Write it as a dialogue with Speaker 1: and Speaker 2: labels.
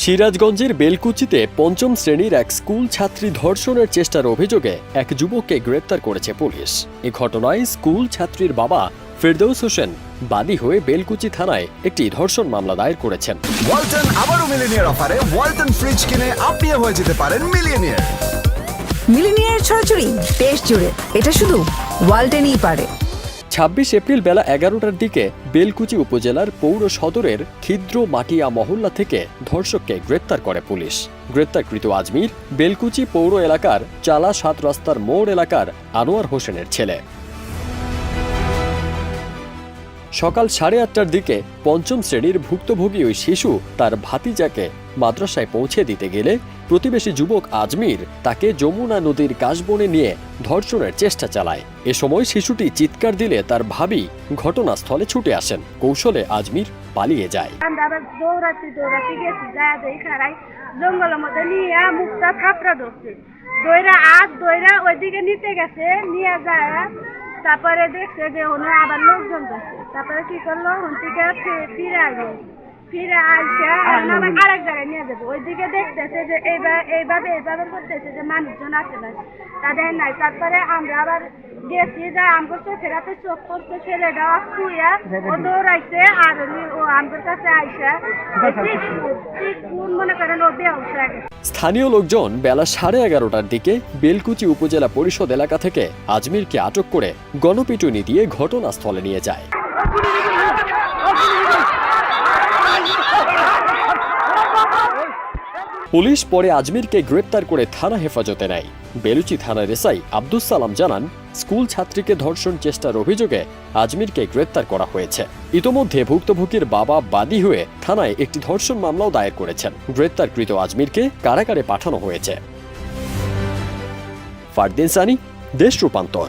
Speaker 1: সিরাজগঞ্জের বেলকুচিতে পঞ্চম শ্রেণীর এক স্কুল ছাত্রী ধর্ষণের চেষ্টার অভিযোগে এক যুবককে গ্রেপ্তার করেছে পুলিশ। এ ঘটনায় স্কুল ছাত্রীর বাবা ফেরদৌস হোসেন বাদী হয়ে বেলকুচি থানায় একটি ধর্ষণ মামলা দায়ের করেছেন।
Speaker 2: ওয়ালটন আবারও মিলিনিয়ার অফারে ওয়ালটন ফ্রিজ কিনে আপনিও হয়ে যেতে পারেন মিলিয়নিয়ার।
Speaker 3: মিলিনিয়ার ছড়াছড়ি দেশ জুড়ে, এটা শুধু ওয়ালটেনই পারে।
Speaker 1: ২৬ এপ্রিল বেলা ১১টার দিকে বেলকুচি উপজেলার পৌর সদরের ক্ষিদ্র মাটিয়া মহল্লা থেকে ধর্ষককে গ্রেপ্তার করে পুলিশ। গ্রেপ্তারকৃত আজমির বেলকুচি পৌর এলাকার চালা ৭ রাস্তার মোড় এলাকার আনোয়ার হোসেনের ছেলে। সকাল ৮:৩০টার দিকে পঞ্চম শ্রেণীর ভুক্তভোগী ওই শিশু তার ভাতিজাকে মাদ্রাসায় পৌঁছে দিতে গেলে প্রতিবেশী যুবক আজমির তাকে যমুনা নদীর কাশবনে নিয়ে ধর্ষণের চেষ্টা চালায়। এ সময় শিশুটি চিৎকার দিলে তার ভাবি ঘটনাস্থলে ছুটে আসেন। কৌশলে আজমির পালিয়ে যায়।
Speaker 4: দৌড়াতে গেছি, জঙ্গলের মধ্যে নিয়ে মুখটা থাপড়া ধরছে, দইরা ওইদিকে নিতে গেছে, নিয়ে যায়। তারপরে দেখছে যে ওনে আবার লোকজন ধরছে। তারপরে কি করলো, ওন থেকে ফিরে আইসে আরেক জায়গায় নিয়ে যাবো। ওইদিকে দেখতেছে যে এইভাবে করতেছে যে মানুষজন আছে না, তাদের নাই। তারপরে আমরা আবার গেছি, যা আমগো চোখের হাতে চোখ পড়ছে, ছেলেটা শুয়ে ও দৌড়াইছে। আর ও আমগোর কাছে আইসে মনে করেন ও বেহুশ হয়ে গেছে।
Speaker 1: স্থানীয় লোকজন বেলা 11:30টার দিকে বেলকুচি উপজেলা পরিষদ এলাকা থেকে আজমিরকে আটক করে গণপিটুনি দিয়ে ঘটনাস্থলে নিয়ে যায়। পুলিশ পরে আজমিরকে গ্রেপ্তার করে থানা হেফাজতে নেয়। বেলুচি থানার এসআই আব্দুস সালাম জানান, স্কুল ছাত্রীকে ধর্ষণ চেষ্টার অভিযোগে আজমিরকে গ্রেপ্তার করা হয়েছে। ইতোমধ্যে ভুক্তভোগীর বাবা বাদী হয়ে থানায় একটি ধর্ষণ মামলাও দায়ের করেছেন। গ্রেপ্তারকৃত আজমিরকে কারাগারে পাঠানো হয়েছে। ফারদিন সানি, দেশ রূপান্তর।